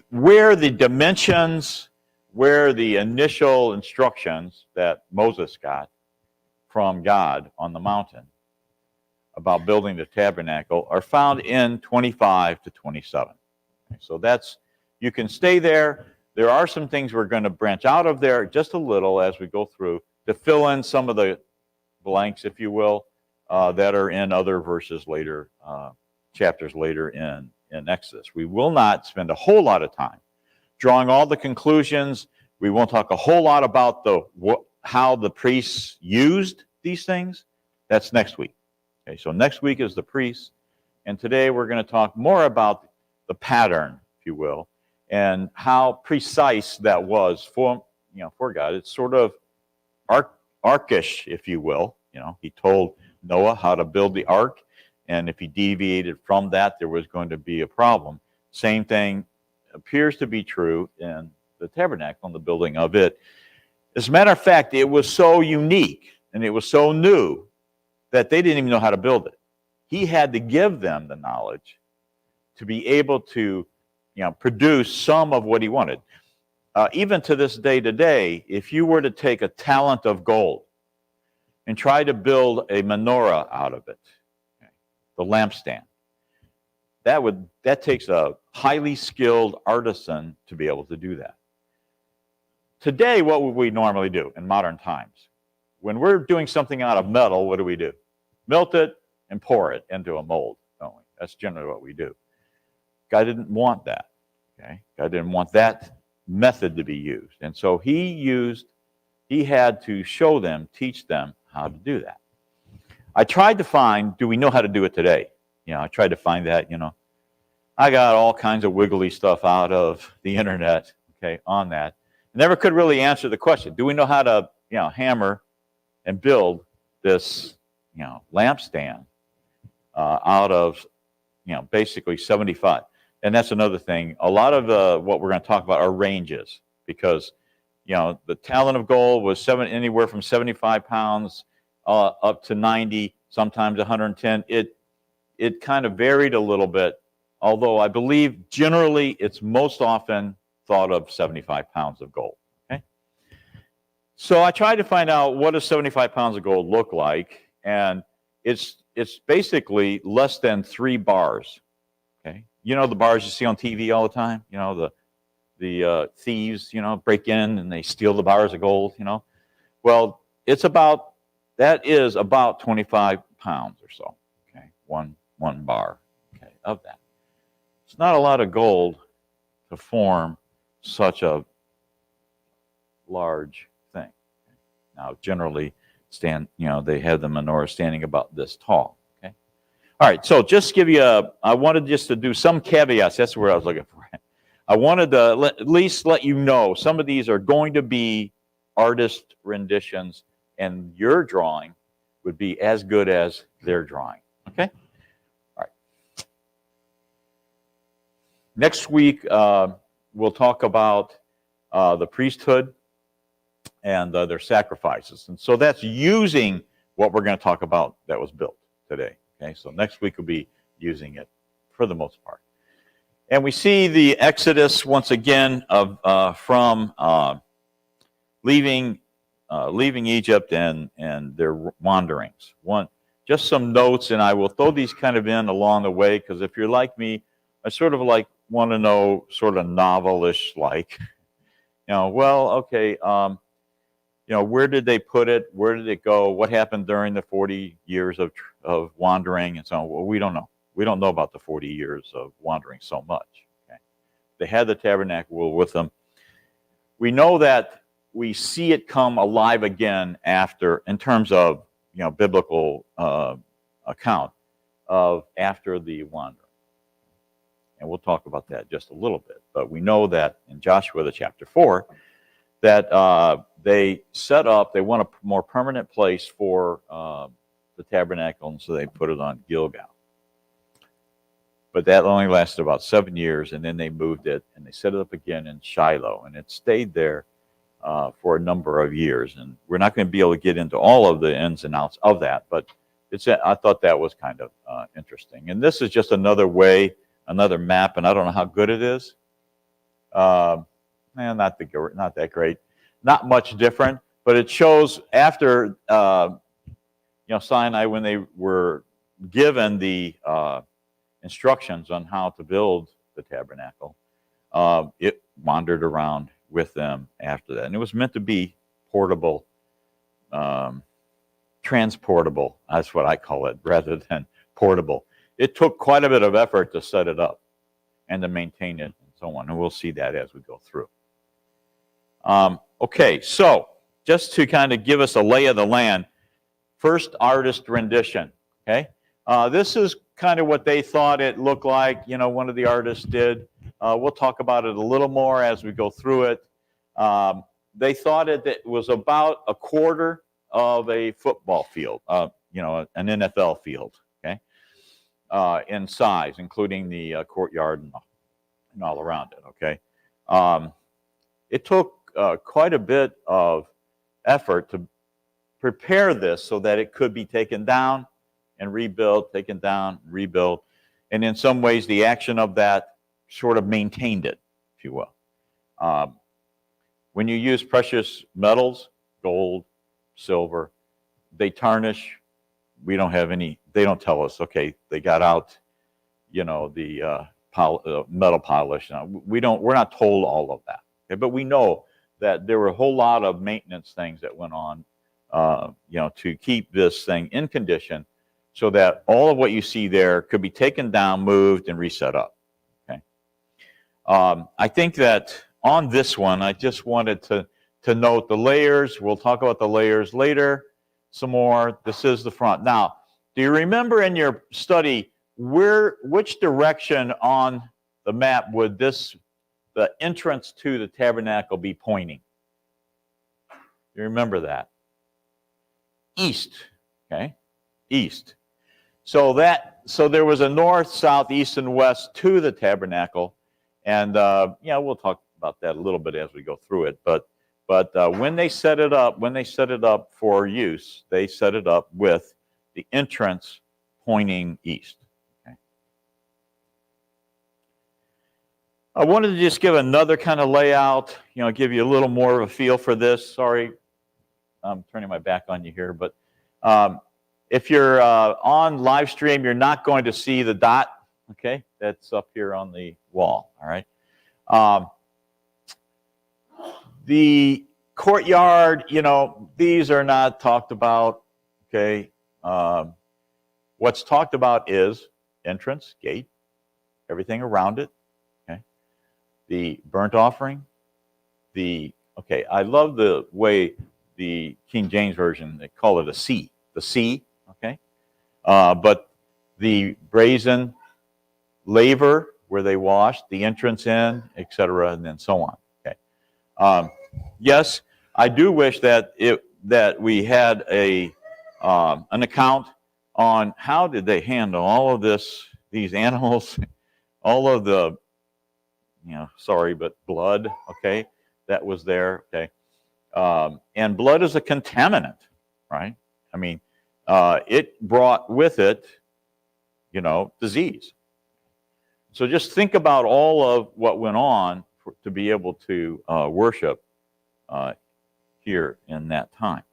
where the dimensions, where the initial instructions that Moses got from God on the mountain about building the tabernacle are found in 25 to 27. Okay, so that's, you can stay there. There are some things we're going to branch out of there just a little as we go through to fill in some of the blanks, if you will, that are in other verses later, chapters later in Exodus. We will not spend a whole lot of time drawing all the conclusions. We won't talk a whole lot about how the priests used these things. That's next week. Okay, so next week is the priests, and today we're going to talk more about the pattern, if you will, and how precise that was for God. It's sort of arkish, if you will. He told Noah how to build the ark, and if he deviated from that, there was going to be a problem. Same thing appears to be true in the tabernacle and the building of it. As a matter of fact, it was so unique and it was so new that they didn't even know how to build it. He had to give them the knowledge to be able to produce some of what he wanted. Even to this day today, if you were to take a talent of gold and try to build a menorah out of it, okay, the lampstand, that takes a highly skilled artisan to be able to do that. Today, what would we normally do in modern times? When we're doing something out of metal, what do? Melt it and pour it into a mold, don't we? That's generally what we do. God didn't want that. Okay? God didn't want that method to be used. And so he had to show them, teach them how to do that. I tried to find, do we know how to do it today? I tried to find that, I got all kinds of wiggly stuff out of the internet, okay, on that. I never could really answer the question. Do we know how to, hammer and build this, lampstand out of, basically 75? And that's another thing. A lot of what we're going to talk about are ranges, because, the talent of gold was anywhere from 75 pounds up to 90, sometimes 110. It kind of varied a little bit, although I believe generally it's most often thought of 75 pounds of gold. Okay? So I tried to find out, what does 75 pounds of gold look like, and it's basically less than 3 bars. Okay, the bars you see on TV all the time. The thieves, break in and they steal the bars of gold. Well, that is about 25 pounds or so. Okay, one bar. Okay, of that. It's not a lot of gold to form such a large thing. Now, generally, they have the menorah standing about this tall. Okay. All right. So, just give you I wanted just to do some caveats. That's where I was looking for. I wanted to at least let you know some of these are going to be artist renditions, and your drawing would be as good as their drawing. Okay. All right. Next week, we'll talk about the priesthood and their sacrifices. And so that's using what we're going to talk about that was built today. Okay, so next week will be using it for the most part. And we see the Exodus once again from leaving Egypt and their wanderings. Just some notes, and I will throw these kind of in along the way, because if you're like me, I sort of want to know, sort of novelish like, where did they put it? Where did it go? What happened during the 40 years of wandering and so on? Well, we don't know. We don't know about the 40 years of wandering so much. Okay? They had the tabernacle with them. We know that we see it come alive again after, in terms of biblical account of after the wandering. And we'll talk about that just a little bit. But we know that in Joshua, the chapter 4, that they want a more permanent place for the tabernacle, and so they put it on Gilgal. But that only lasted about 7 years, and then they moved it, and they set it up again in Shiloh, and it stayed there for a number of years. And we're not going to be able to get into all of the ins and outs of that, but I thought that was kind of interesting. And this is just another map, and I don't know how good it is, Not that great, not much different, but it shows after Sinai, when they were given the instructions on how to build the tabernacle, it wandered around with them after that, and it was meant to be portable, transportable. That's what I call it, rather than portable. It took quite a bit of effort to set it up and to maintain it and so on, and we'll see that as we go through. Okay, so just to kind of give us a lay of the land, first artist rendition, okay? This is kind of what they thought it looked like, one of the artists did. We'll talk about it a little more as we go through it. They thought it was about a quarter of a football field, an NFL field, okay, in size, including the courtyard and all around it, okay? It took quite a bit of effort to prepare this so that it could be taken down and rebuilt, taken down, rebuilt, and in some ways the action of that sort of maintained it, if you will. When you use precious metals, gold, silver, they tarnish. We don't have any, they don't tell us, okay, they got out, the metal polish. We're not told all of that, okay? But we know that there were a whole lot of maintenance things that went on, to keep this thing in condition so that all of what you see there could be taken down, moved, and reset up, okay? I think that on this one, I just wanted to note the layers. We'll talk about the layers later some more. This is the front. Now, do you remember in your study which direction on the map would the entrance to the tabernacle be pointing? You remember that? East, okay? East. So there was a north, south, east, and west to the tabernacle, and we'll talk about that a little bit as we go through it. But when they set it up for use, they set it up with the entrance pointing east. Okay. I wanted to just give another kind of layout, give you a little more of a feel for this. Sorry, I'm turning my back on you here, but if you're on live stream, you're not going to see the dot, okay? That's up here on the wall, all right? The courtyard, these are not talked about, okay? What's talked about is entrance, gate, everything around it, okay? The burnt offering, I love the way the King James Version, they call it a sea, the sea, okay? But the brazen laver where they washed, the entrance in, etc., and then so on, okay? Yes, I do wish that we had an account on how did they handle all of these animals, all of the, blood, okay, that was there, okay? And blood is a contaminant, right? I mean, it brought with it, disease. So just think about all of what went on to be able to worship here in that time.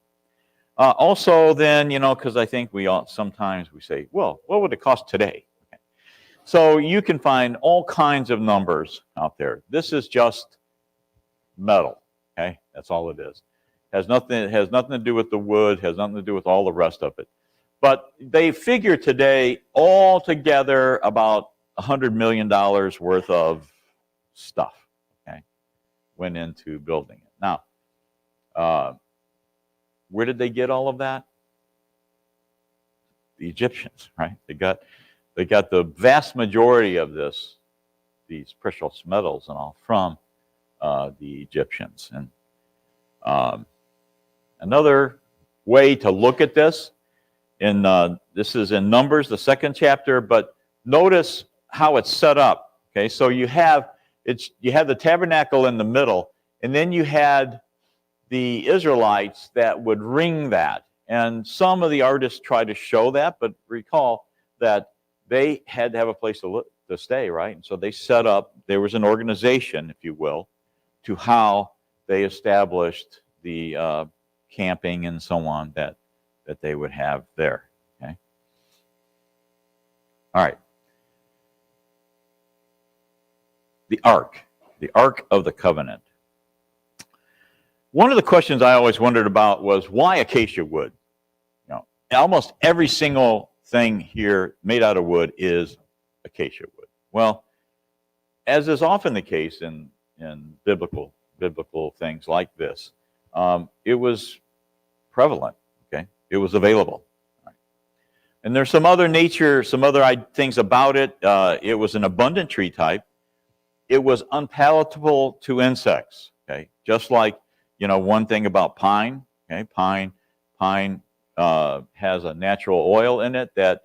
Also then, because I think sometimes we say, well, what would it cost today? Okay. So you can find all kinds of numbers out there. This is just metal, okay? That's all it is. It has nothing to do with the wood, has nothing to do with all the rest of it. But they figure today all together about $100 million worth of stuff, okay, went into building it. Now, where did they get all of that? The Egyptians, right? They got the vast majority of these precious metals and all from the Egyptians. And another way to look at this, this is in Numbers, the 2nd chapter, but notice how it's set up. Okay, so you have the tabernacle in the middle, and then you had the Israelites that would ring that. And some of the artists try to show that, but recall that they had to have a place to to stay, right? And so they set up, there was an organization, if you will, to how they established the camping and so on that they would have there. Okay. All right. The Ark of the Covenant. One of the questions I always wondered about was why acacia wood? You know, almost every single thing here made out of wood is acacia wood. Well, as is often the case in biblical things like this, it was prevalent. Okay, it was available. Right. And there's some other things about it. It was an abundant tree type. It was unpalatable to insects. Okay, just like, you know, one thing about pine. Okay, pine has a natural oil in it that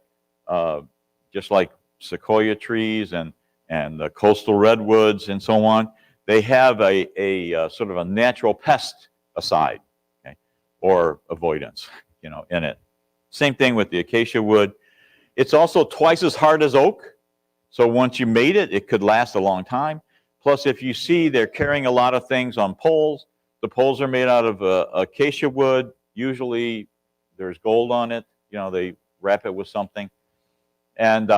just like sequoia trees and the coastal redwoods and so on, they have a sort of a natural pesticide, okay, or avoidance, you know, in it. Same thing with the acacia wood. It's also twice as hard as oak, so once you made it, it could last a long time. Plus, if you see, they're carrying a lot of things on poles. The poles are made out of acacia wood. Usually, there's gold on it. You know, they wrap it with something. And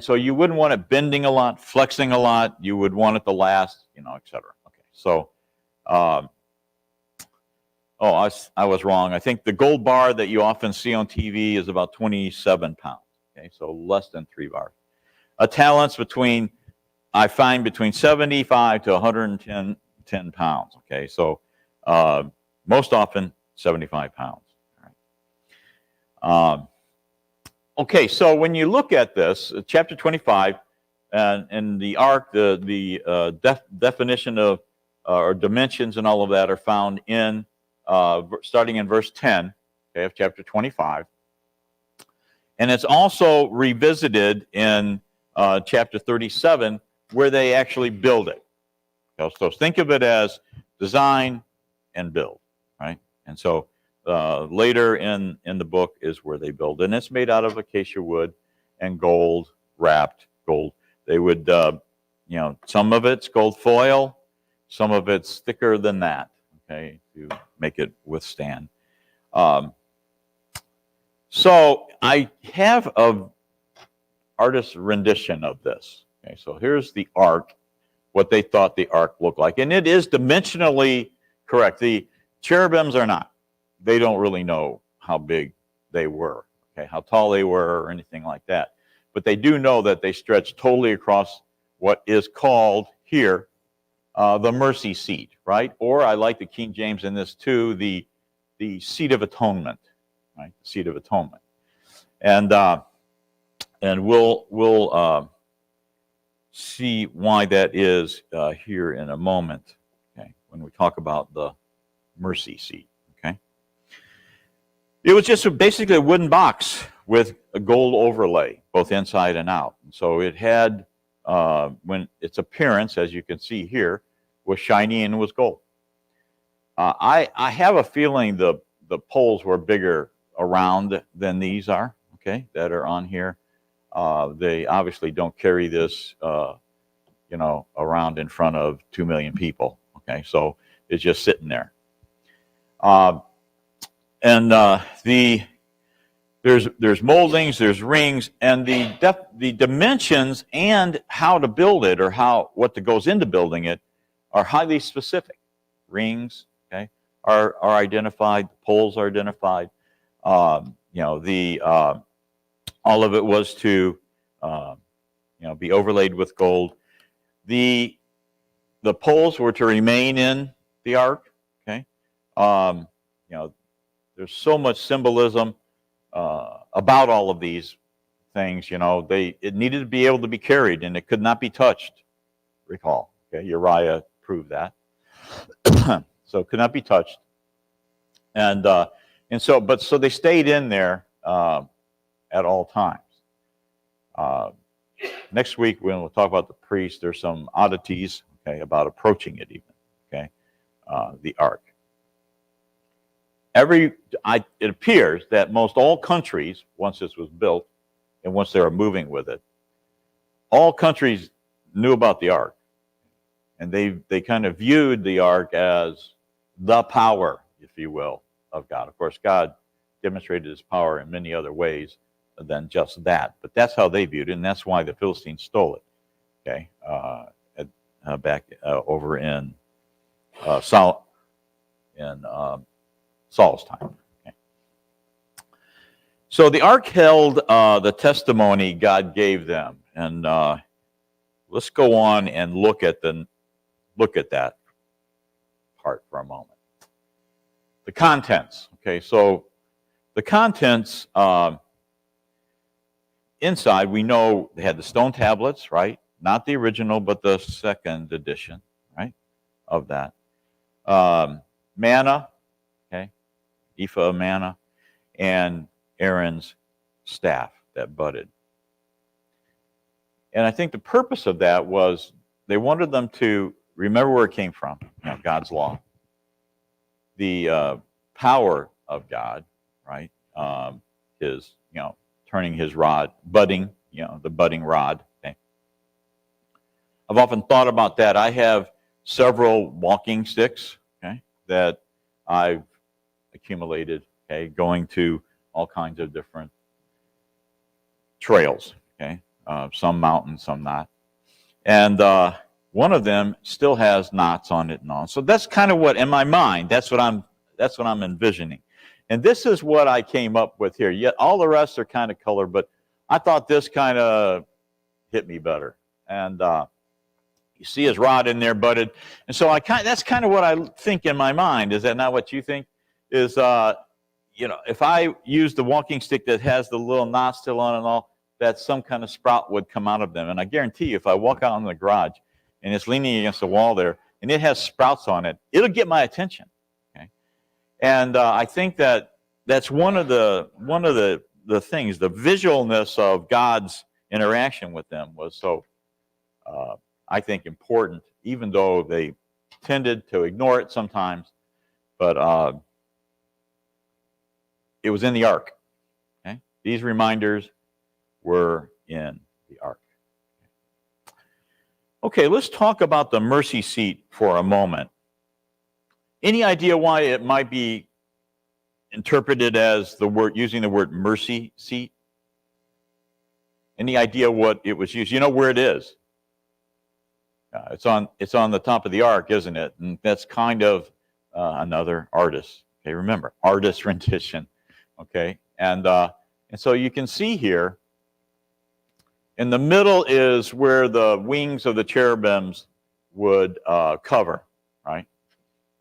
so you wouldn't want it bending a lot, flexing a lot. You would want it to last, you know, et cetera. Okay, so, I was wrong. I think the gold bar that you often see on TV is about 27 pounds. Okay, so less than 3 bars. A talent's I find between 75 to 110 pounds. Okay, so most often 75 pounds. All right. Okay, so when you look at this, chapter 25, and the ark, the definition of or dimensions and all of that are found in starting in verse 10, okay, of chapter 25, and it's also revisited in chapter 37, where they actually build it. So think of it as design and build, right? And so later in the book is where they build, and it's made out of acacia wood and gold, wrapped gold. They would, you know, some of it's gold foil, some of it's thicker than that, okay, to make it withstand. So I have an artist's rendition of this. Okay, so here's the ark, what they thought the ark looked like, and it is dimensionally correct. The cherubims are not. They don't really know how big they were, okay, how tall they were or anything like that. But they do know that they stretch totally across what is called here the mercy seat, right? Or I like the King James in this too, the seat of atonement, right? The seat of atonement. And we'll see why that is here in a moment, okay, when we talk about the mercy seat. It was just basically a wooden box with a gold overlay, both inside and out. And so it had, when its appearance, as you can see here, was shiny and was gold. I have a feeling the poles were bigger around than these are, okay, that are on here. They obviously don't carry this, you know, around in front of 2 million people, okay, so it's just sitting there. And there's moldings, there's rings, and the dimensions and how to build it, or what goes into building it, are highly specific. Rings, okay, are identified. The poles are identified. You know, all of it was to you know, be overlaid with gold. The poles were to remain in the ark. Okay, you know. There's so much symbolism about all of these things. You know, it needed to be able to be carried, and it could not be touched. Recall, okay, Uriah proved that. So it could not be touched, and so they stayed in there at all times. Next week when we'll talk about the priest, there's some oddities, okay, about approaching it even, okay, the ark. It appears that most all countries, once this was built and once they were moving with it, all countries knew about the ark, and they kind of viewed the ark as the power, if you will, of God. Of course, God demonstrated his power in many other ways than just that, but that's how they viewed it, and that's why the Philistines stole it. Okay, back over in Saul's time. Okay. So the ark held the testimony God gave them, and let's go on and look at that part for a moment. The contents. Okay, so the contents inside, we know they had the stone tablets, right? Not the original, but the second edition, right, of that. Manna, okay, ephah of manna, and Aaron's staff that budded. And I think the purpose of that was they wanted them to remember where it came from, God's law, the power of God, right? His, turning his rod, budding, the budding rod. Okay. I've often thought about that. I have several walking sticks, okay, that I've accumulated, okay, going to all kinds of different trails, okay, some mountain, some not. And one of them still has knots on it and all. So that's kind of what, in my mind, that's what I'm envisioning. And this is what I came up with here. Yet all the rest are kind of color, but I thought this kind of hit me better. And you see his rod in there budded. And so that's kind of what I think in my mind. Is that not what you think? Is, if I use the walking stick that has the little knot still on and all, that some kind of sprout would come out of them. And I guarantee you, if I walk out in the garage and it's leaning against the wall there and it has sprouts on it, it'll get my attention. Okay? And I think that's one of the things, the visualness of God's interaction with them was so, I think, important, even though they tended to ignore it sometimes. But it was in the ark. Okay? These reminders were in the ark. Okay, let's talk about the mercy seat for a moment. Any idea why it might be interpreted as using the word mercy seat? Any idea what it was used? You know where it is? It's on the top of the ark, isn't it? And that's kind of another artist. Okay, remember, artist rendition. Okay, and so you can see here, in the middle is where the wings of the cherubims would cover, right?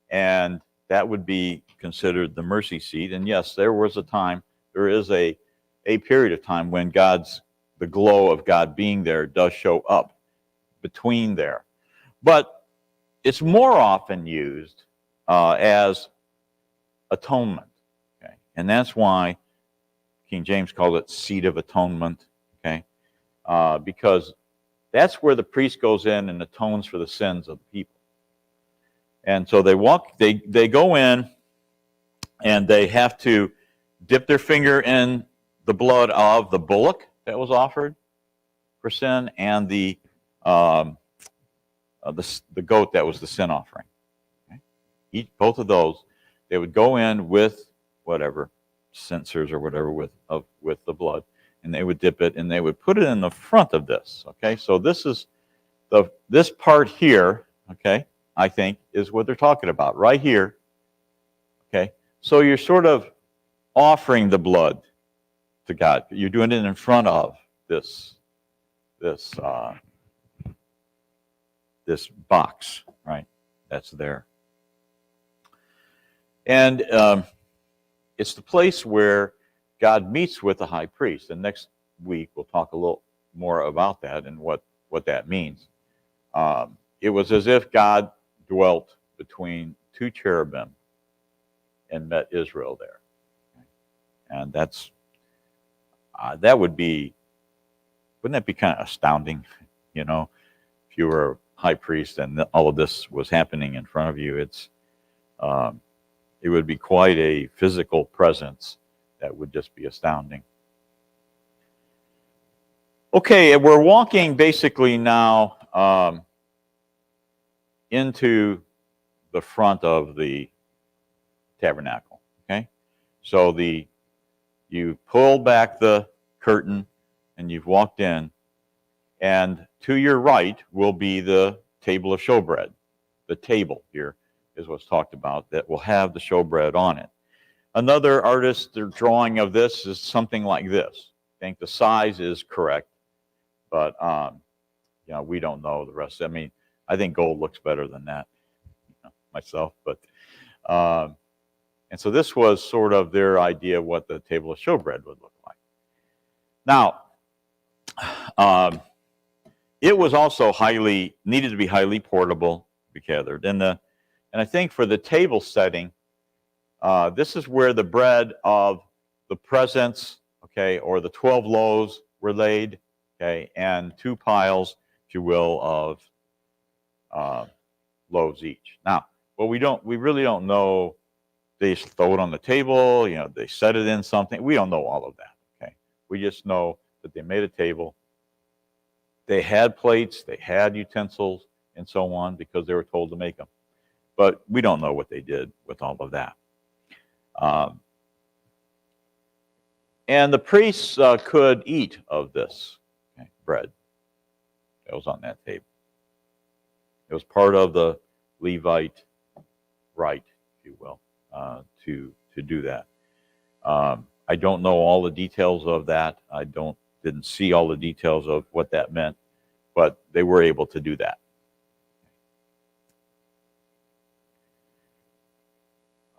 And that would be considered the mercy seat. And yes, there is a period of time when the glow of God being there does show up between there. But it's more often used as atonement. Okay? And that's why King James called it seat of atonement. Okay? Because that's where the priest goes in and atones for the sins of the people. And so they go in and they have to dip their finger in the blood of the bullock that was offered for sin and the goat that was the sin offering. Okay? Both of those, they would go in with whatever, censers or whatever with the blood, and they would dip it and they would put it in the front of this. Okay, so this is this part here. Okay, I think is what they're talking about right here. Okay, so you're sort of offering the blood to God. You're doing it in front of this box, right? That's there. And it's the place where God meets with the high priest. And next week we'll talk a little more about that and what that means. It was as if God dwelt between two cherubim and met Israel there. And wouldn't that be kind of astounding, if you were a high priest and all of this was happening in front of you? It would be quite a physical presence that would just be astounding. Okay, we're walking basically now into the front of the tabernacle. Okay, so you pull back the curtain and you've walked in, and to your right will be the table of showbread. The table here is what's talked about that will have the showbread on it. Another artist's drawing of this is something like this. I think the size is correct, but we don't know the rest. I mean, I think gold looks better than that myself, but and so this was sort of their idea of what the table of showbread would look like. Now, it was also needed to be highly portable, to be gathered, and I think for the table setting, this is where the bread of the presence, okay, or the 12 loaves were laid, okay, and 2 piles, if you will, of loaves each. Now, we really don't know. They throw it on the table, they set it in something. We don't know all of that, okay. We just know that they made a table. They had plates, they had utensils, and so on, because they were told to make them. But we don't know what they did with all of that. And the priests could eat of this bread that was on that table. It was part of the Levite rite, if you will, to do that. I don't know all the details of that. I didn't see all the details of what that meant, but they were able to do that.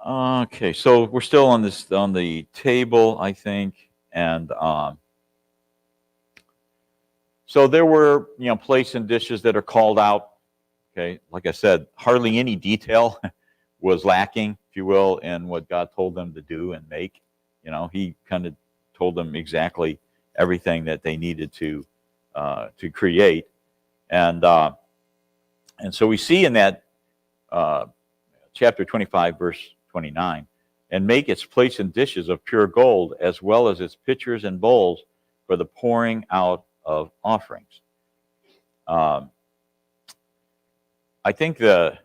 Okay, so we're still on the table, I think, and so there were plates and dishes that are called out. Okay, like I said, hardly any detail was lacking, if you will, in what God told them to do and make. He kind of told them exactly everything that they needed to create, and so we see in that chapter 25, verse 29, and make its plates and dishes of pure gold, as well as its pitchers and bowls for the pouring out of offerings. I think the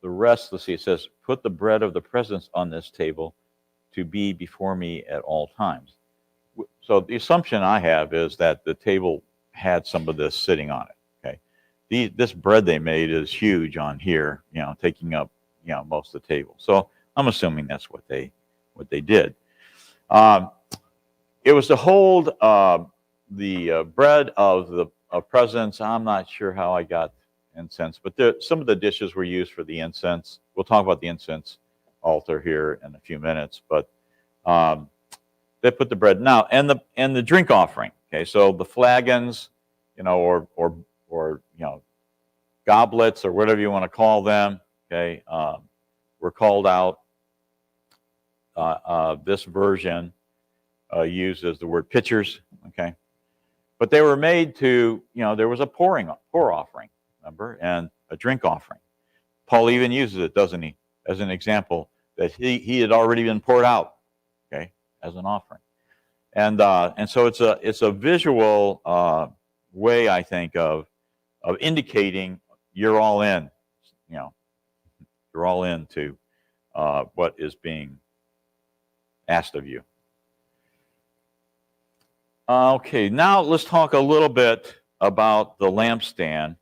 rest, let's see, it says, put the bread of the presence on this table to be before me at all times. So the assumption I have is that the table had some of this sitting on it. Okay, this bread they made is huge on here, taking up most of the table. So I'm assuming that's what they did. It was to hold the bread of presence. I'm not sure how I got incense, but some of the dishes were used for the incense. We'll talk about the incense altar here in a few minutes, but they put the bread now and the drink offering. Okay, so the flagons, or goblets or whatever you want to call them. Okay, were called out. This version uses the word pitchers. Okay, but they were made to, there was a pour offering, remember, and a drink offering. Paul even uses it, doesn't he, as an example that he had already been poured out, okay, as an offering, and so it's a visual way, I think, of indicating you're all in, you're all into what is being asked of you. Okay, now let's talk a little bit about the lampstand.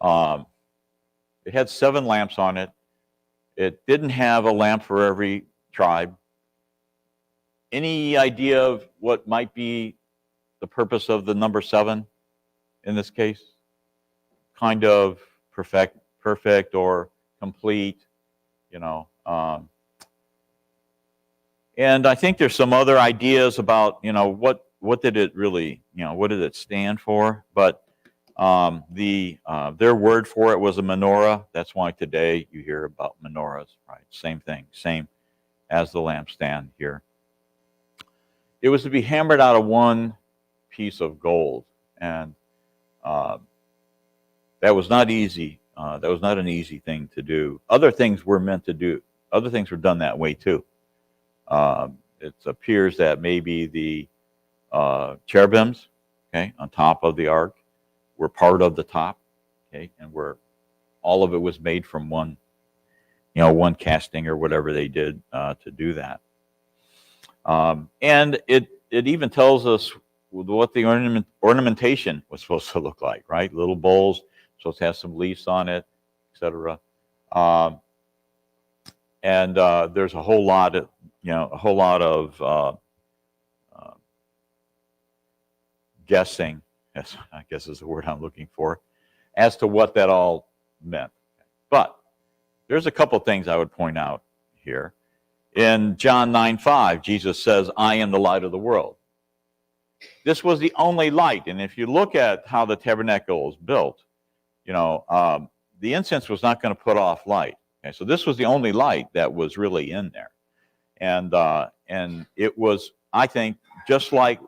It had 7 lamps on it. It didn't have a lamp for every tribe. Any idea of what might be the purpose of the number 7 in this case? Kind of perfect or complete, and I think there's some other ideas about, what did it really, what did it stand for? But their word for it was a menorah. That's why today you hear about menorahs, right? Same thing, same as the lampstand here. It was to be hammered out of one piece of gold, and that was not easy. That was not an easy thing to do. Other things were meant to do. Other things were done that way too. It appears that maybe cherubims, okay, on top of the ark, were part of the top, okay, and all of it was made from one casting or whatever they did to do that. And it even tells us what the ornamentation was supposed to look like, right? Little bowls, supposed to have some leaves on it, etc. And there's a whole lot of guessing, I guess is the word I'm looking for, as to what that all meant. But there's a couple things I would point out here. In John 9:5, Jesus says, "I am the light of the world." This was the only light, and if you look at how the tabernacle was built, the incense was not going to put off light. Okay, so this was the only light that was really in there, and it was, I think, just like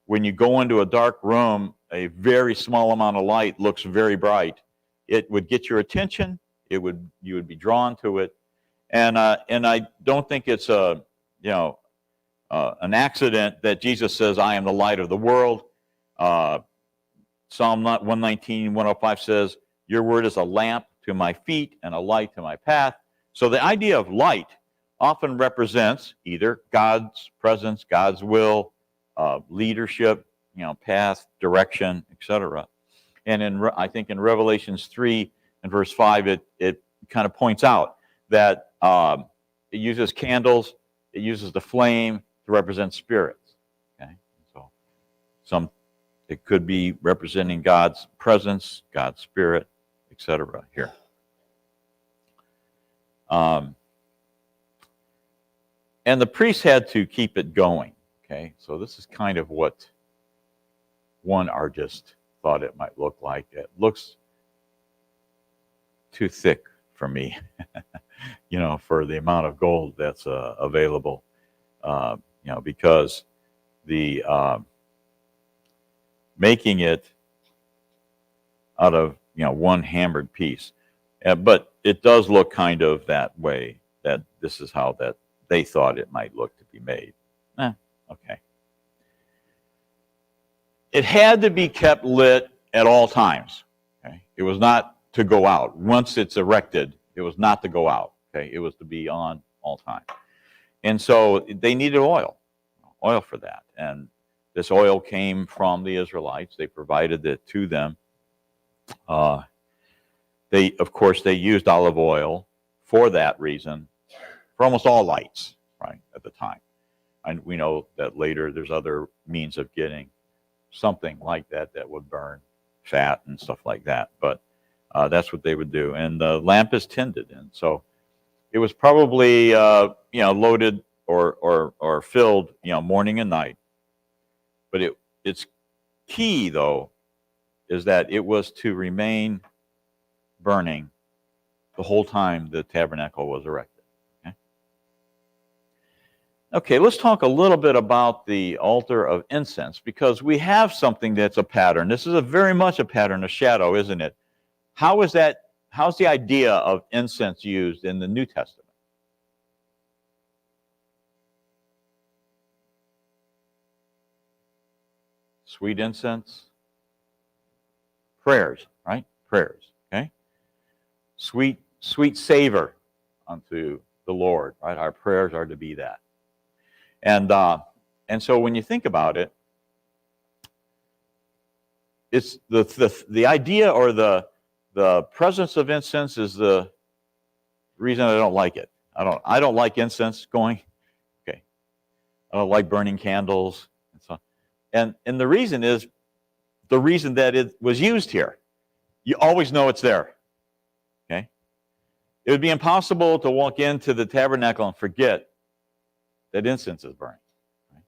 when you go into a dark room, a very small amount of light looks very bright. It would get your attention. You would be drawn to it, and I don't think it's an accident that Jesus says, "I am the light of the world." Psalm 119, 105 says, "Your word is a lamp to my feet and a light to my path." So the idea of light often represents either God's presence, God's will, leadership, path, direction, etc. And I think in Revelations 3 and verse 5, it kind of points out that it uses candles, it uses the flame to represent spirits. Okay, so it could be representing God's presence, God's spirit, etc. here. And the priests had to keep it going. Okay, so this is kind of what one artist thought it might look like. It looks too thick for me, for the amount of gold that's available, because the making it out of one hammered piece, but it does look kind of that way. That this is how that they thought it might look to be made. Okay. It had to be kept lit at all times. Okay, it was not to go out. Once it's erected, it was not to go out. Okay, it was to be on all time. And so they needed oil for that. And this oil came from the Israelites. They provided it to them. They used olive oil for that reason for almost all lights, right, at the time. And we know that later there's other means of getting something like that would burn fat and stuff like that. But that's what they would do. And the lamp is tended. And so it was probably, loaded or filled, morning and night. But its key, though, is that it was to remain burning the whole time the tabernacle was erected. Okay, let's talk a little bit about the altar of incense, because we have something that's a pattern. This is very much a pattern, a shadow, isn't it? How's the idea of incense used in the New Testament? Sweet incense. Prayers, right? Prayers, okay? Sweet savor unto the Lord, right? Our prayers are to be that. And so when you think about it, it's the idea or the presence of incense is the reason I don't like it. I don't like incense going. Okay, I don't like burning candles and so on. And the reason is the reason that it was used here. You always know it's there. Okay, it would be impossible to walk into the tabernacle and forget that incense is burning. Right?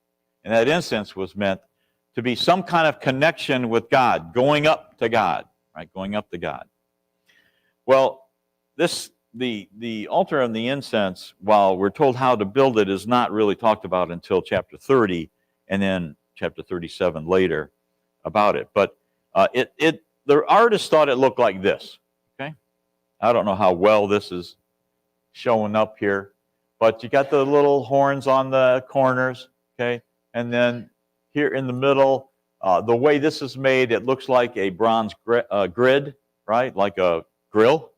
And that incense was meant to be some kind of connection with God, going up to God, right? Going up to God. Well, the altar and the incense, while we're told how to build it, is not really talked about until chapter 30, and then chapter 37 later about it. But the artist thought it looked like this. Okay, I don't know how well this is showing up here. But you got the little horns on the corners, okay? And then here in the middle. The way this is made, it looks like a bronze grid, right? Like a grill.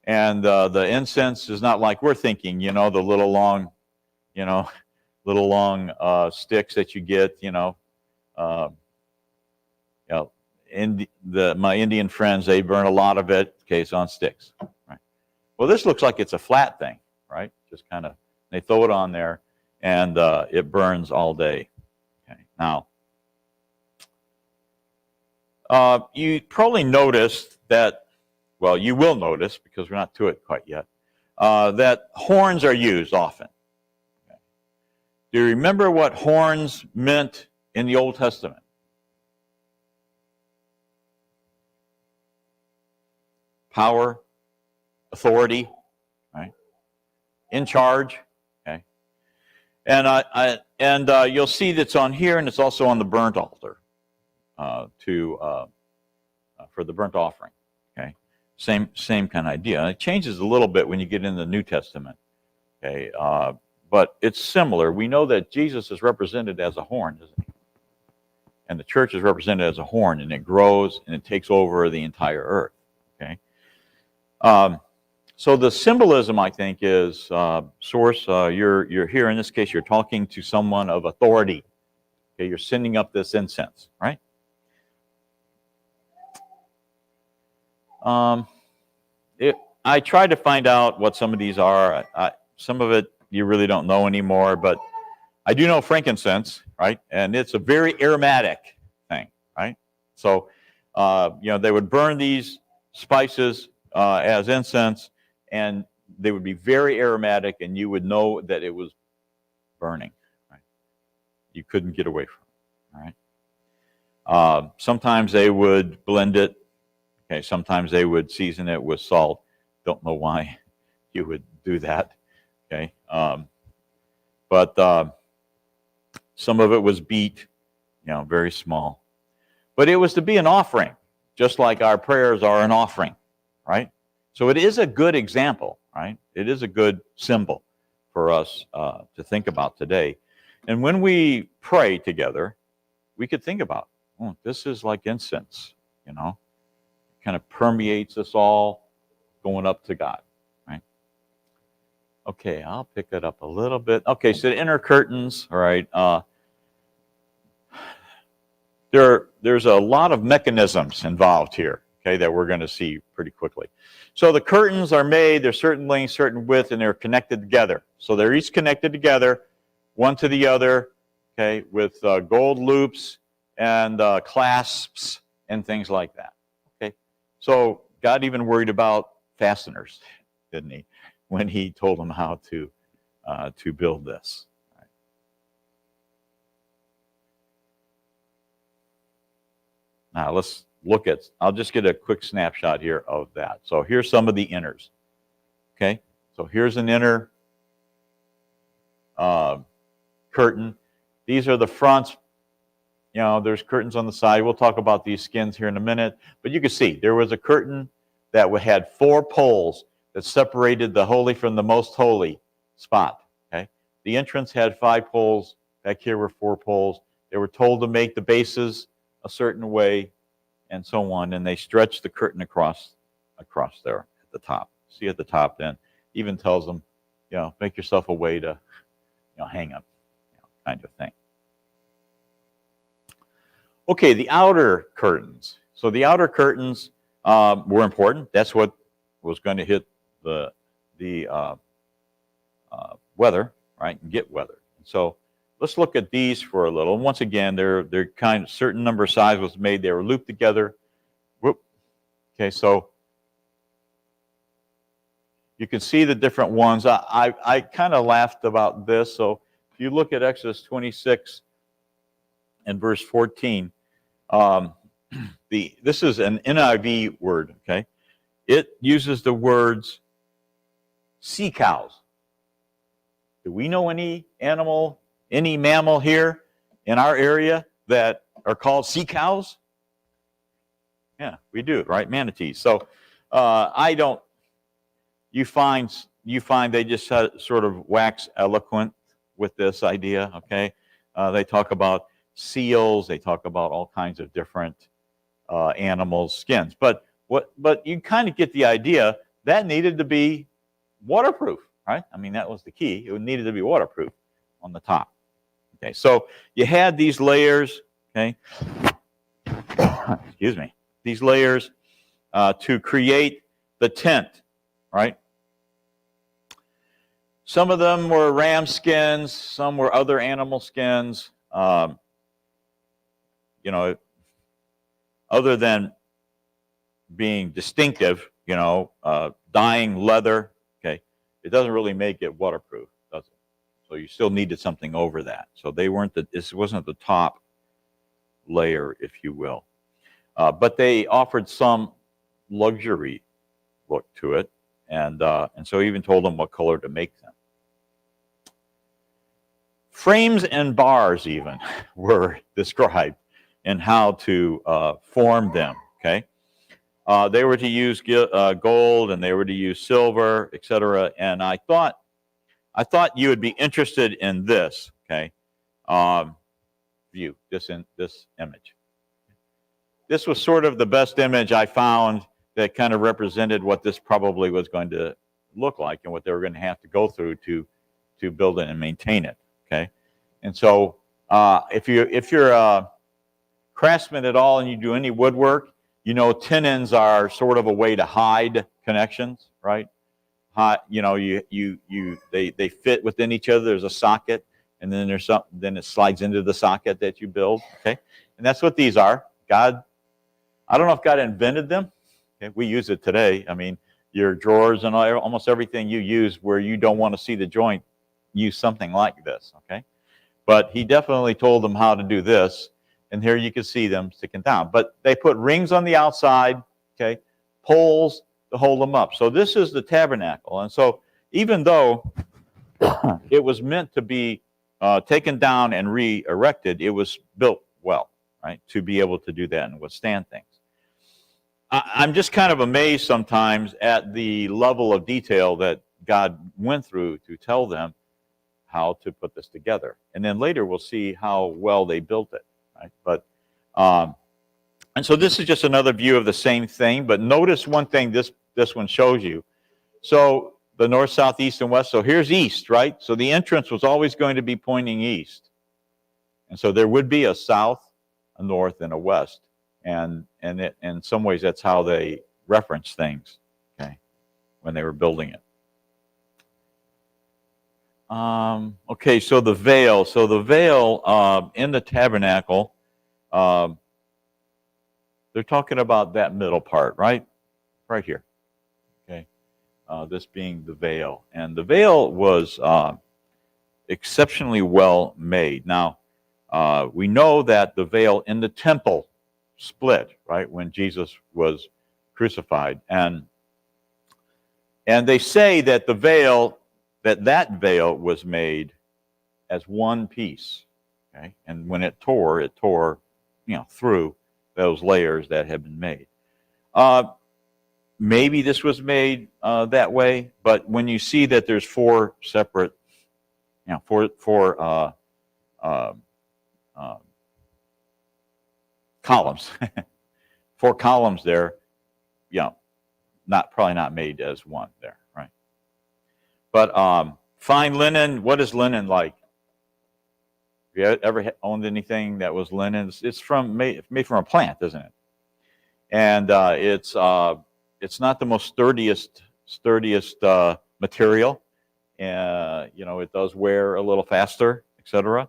And the incense is not like we're thinking, the little long, sticks that you get, my Indian friends, they burn a lot of it. Okay, it's on sticks. Right. Well, this looks like it's a flat thing, right? Just kind of, they throw it on there, and it burns all day. Okay. Now, you probably noticed that, well, you will notice, because we're not to it quite yet, that horns are used often. Okay. Do you remember what horns meant in the Old Testament? Power, authority, right? In charge, okay? And you'll see that's on here, and it's also on the burnt altar for the burnt offering, okay? Same kind of idea. And it changes a little bit when you get in the New Testament, okay? But it's similar. We know that Jesus is represented as a horn, isn't he? And the church is represented as a horn, and it grows and it takes over the entire earth, okay? So the symbolism, I think, is source. You're here in this case. You're talking to someone of authority. Okay, you're sending up this incense, right? I tried to find out what some of these are. Some of it you really don't know anymore, but I do know frankincense, right? And it's a very aromatic thing, right? So, they would burn these spices as incense, and they would be very aromatic, and you would know that it was burning. Right? You couldn't get away from it. All right. Sometimes they would blend it. Okay. Sometimes they would season it with salt. Don't know why you would do that. Okay. But some of it was beet, very small. But it was to be an offering, just like our prayers are an offering. Right? So it is a good example, right? It is a good symbol for us to think about today. And when we pray together, we could think about, this is like incense, It kind of permeates us all going up to God, right? Okay, I'll pick it up a little bit. Okay, so the inner curtains, all right. There's a lot of mechanisms involved here. Okay, that we're going to see pretty quickly. So the curtains are made, they're certain length, certain width, and they're connected together. So they're each connected together, one to the other, okay, with gold loops and clasps and things like that. Okay, so God even worried about fasteners, didn't he, when he told them how to build this. Right. Now let's look at, I'll just get a quick snapshot here of that. So here's some of the inners. Okay, so here's an inner curtain. These are the fronts. There's curtains on the side. We'll talk about these skins here in a minute. But you can see there was a curtain that had 4 poles that separated the holy from the most holy spot. Okay, the entrance had 5 poles. Back here were 4 poles. They were told to make the bases a certain way, and so on, and they stretch the curtain across there at the top. See at the top, then even tells them, make yourself a way to, hang up, kind of thing. Okay, the outer curtains. So the outer curtains were important. That's what was going to hit the weather, right, and get weather. So let's look at these for a little. And once again, they're kind of certain number of size was made. They were looped together. Whoop. Okay, so you can see the different ones. I kind of laughed about this. So if you look at Exodus 26 and verse 14, this is an NIV word. Okay, it uses the words sea cows. Do we know any mammal here in our area that are called sea cows? Yeah, we do, right? Manatees. So I don't. You find they just sort of wax eloquent with this idea. Okay, they talk about seals. They talk about all kinds of different animals' skins. But you kind of get the idea that needed to be waterproof, right? I mean, that was the key. It needed to be waterproof on the top. Okay, so you had these layers, okay, excuse me, these layers to create the tent, right? Some of them were ram skins, some were other animal skins. You know, other than being distinctive, you know, dyeing leather, okay, it doesn't really make it waterproof, does it? So you still needed something over that. So they weren't this wasn't the top layer, if you will. But they offered some luxury look to it, and so he even told them what color to make them. Frames and bars even were described in how to form them, okay? They were to use gold, and they were to use silver, etc. And I thought you would be interested in this, okay? View, this image. This was sort of the best image I found that kind of represented what this probably was going to look like and what they were going to have to go through to build it and maintain it, okay? And so if you're a craftsman at all and you do any woodwork, you know tenons are sort of a way to hide connections, right? You know, they fit within each other. There's a socket, and then then it slides into the socket that you build, okay? And that's what these are. God, I don't know if God invented them. Okay? We use it today. I mean, your drawers and almost everything you use where you don't want to see the joint, use something like this, okay? But he definitely told them how to do this, and here you can see them sticking down. But they put rings on the outside, okay, poles to hold them up. So this is the tabernacle. And so even though it was meant to be taken down and re-erected, it was built well, right, to be able to do that and withstand things. I'm just kind of amazed sometimes at the level of detail that God went through to tell them how to put this together. And then later we'll see how well they built it, right? But and so this is just another view of the same thing, but notice one thing this one shows you. So the north, south, east, and west. So here's east, right? So the entrance was always going to be pointing east. And so there would be a south, a north, and a west. And in some ways, that's how they reference things, okay, when they were building it. Okay, so the veil. So the veil in the tabernacle, they're talking about that middle part, right? Right here. Okay, this being the veil. And the veil was exceptionally well made. Now, we know that the veil in the temple split, right, when Jesus was crucified. And they say that the veil, that veil was made as one piece, okay? And when it tore, you know, through those layers that had been made. Maybe this was made that way, but when you see that there's four separate, you know, four columns, four columns there, you know, probably not made as one there, right? But fine linen, what is linen like? Have you ever owned anything that was linen? It's made from a plant, isn't it? And it's not the most sturdiest material. You know, it does wear a little faster, etc.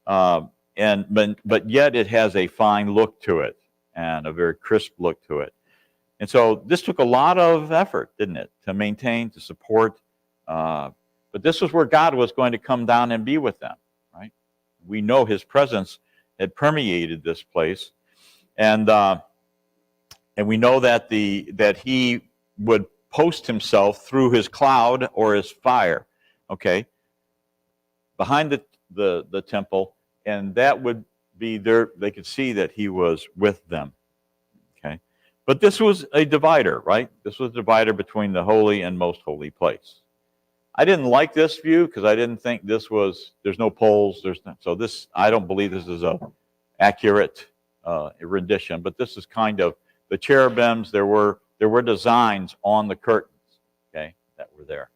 But yet it has a fine look to it and a very crisp look to it. And so this took a lot of effort, didn't it, to maintain, to support. But this was where God was going to come down and be with them, right? We know his presence had permeated this place. And we know that that he would post himself through his cloud or his fire, okay, behind the temple, and that would be there. They could see that he was with them, okay. But this was a divider, right? This was a divider between the holy and most holy place. I didn't like this view because I didn't think there's no poles. So I don't believe this is a accurate rendition, but this is kind of the cherubims. There were designs on the curtains, okay, that were there.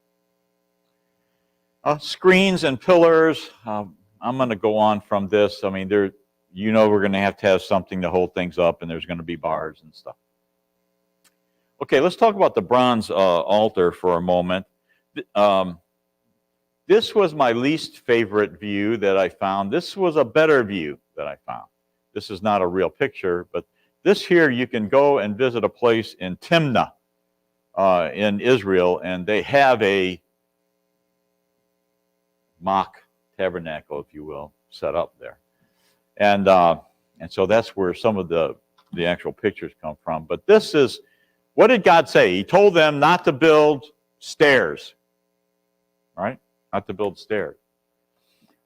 Screens and pillars. I'm going to go on from this. I mean, we're going to have something to hold things up, and there's going to be bars and stuff. Okay, let's talk about the bronze altar for a moment. This was my least favorite view that I found. This was a better view that I found. This is not a real picture, but this here, you can go and visit a place in Timnah in Israel, and they have a mock tabernacle, if you will, set up there. And so that's where some of the actual pictures come from. But this is, what did God say? He told them not to build stairs, right? Not to build stairs.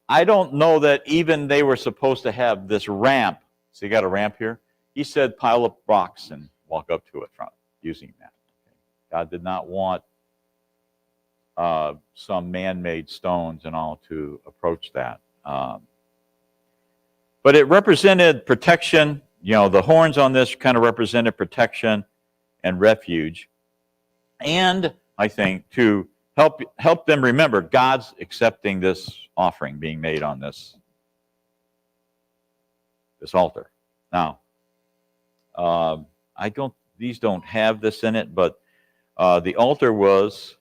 I don't know that even they were supposed to have this ramp. So you got a ramp here? He said pile up rocks and walk up to it from using that. God did not want some man-made stones and all to approach that. But it represented protection. The horns on this kind of represented protection and refuge. And I think to help them remember God's accepting this offering being made on this altar. Now, these don't have this in it, but the altar was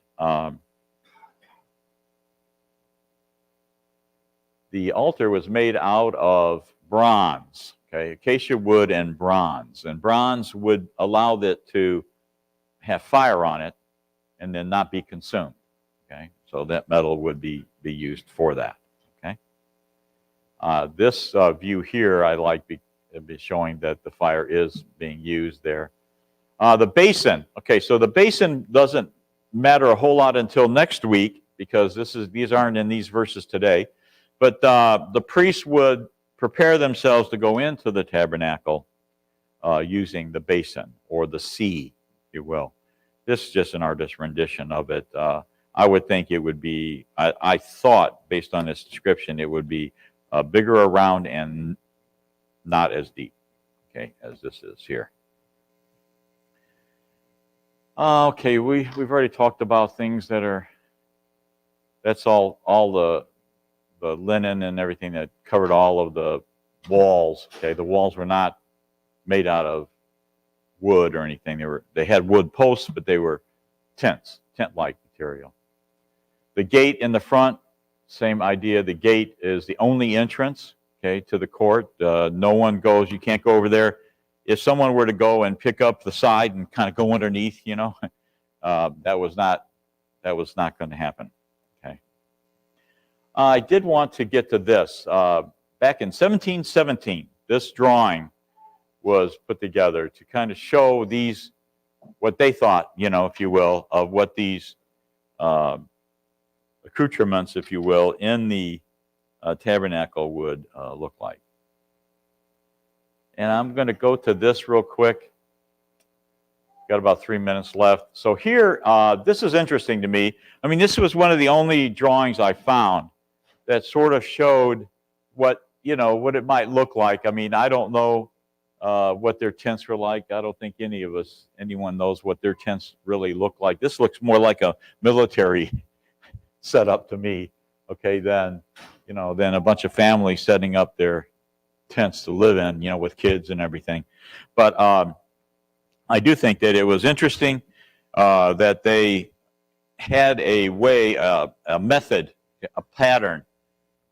made out of bronze, okay, acacia wood and bronze. And bronze would allow it to have fire on it and then not be consumed, okay? So that metal would be used for that, okay? This view here I like showing that the fire is being used there. The basin, okay, so the basin doesn't matter a whole lot until next week because these aren't in these verses today. But the priests would prepare themselves to go into the tabernacle using the basin or the sea, if you will. This is just an artist's rendition of it. I would think it would be, I thought, based on this description, it would be bigger around and not as deep, okay, as this is here. Okay, we've already talked about things that's all the linen and everything that covered all of the walls. Okay, the walls were not made out of wood or anything. They had wood posts, but they were tent-like material. The gate in the front, same idea. The gate is the only entrance, okay, to the court. No one goes. You can't go over there. If someone were to go and pick up the side and kind of go underneath, that was not going to happen. I did want to get to this. Back in 1717, this drawing was put together to kind of show what they thought, if you will, of what these accoutrements, if you will, in the tabernacle would look like. And I'm going to go to this real quick. Got about 3 minutes left. So here, this is interesting to me. I mean, this was one of the only drawings I found that sort of showed what it might look like. I mean, I don't know what their tents were like. I don't think anyone knows what their tents really look like. This looks more like a military setup to me, okay, than a bunch of families setting up their tents to live in, with kids and everything. But I do think that it was interesting that they had a way, a method, a pattern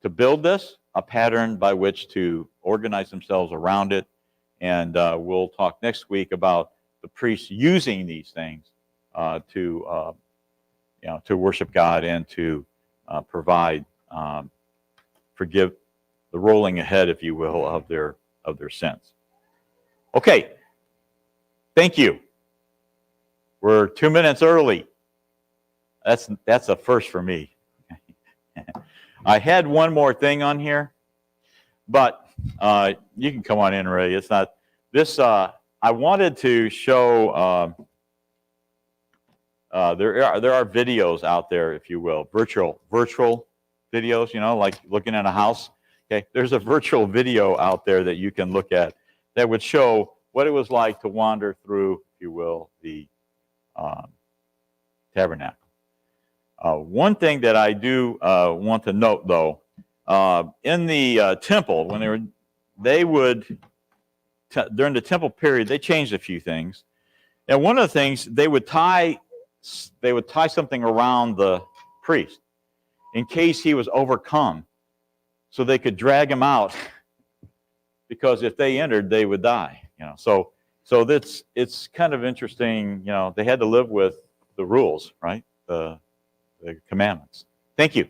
to build this, a pattern by which to organize themselves around it. And we'll talk next week about the priests using these things to worship God and to provide, forgive the rolling ahead, if you will, of their sins. Okay, thank you. We're 2 minutes early. That's a first for me. I had one more thing on here, but you can come on in, Ray. It's not this. I wanted to show. There are videos out there, if you will, virtual videos. Like looking at a house. Okay, there's a virtual video out there that you can look at that would show what it was like to wander through, if you will, the tabernacle. One thing that I do want to note, though, in the temple, when they would during the temple period, they changed a few things. And one of the things, they would tie something around the priest in case he was overcome, so they could drag him out, because if they entered, they would die. So it's kind of interesting. They had to live with the rules, right? The commandments. Thank you.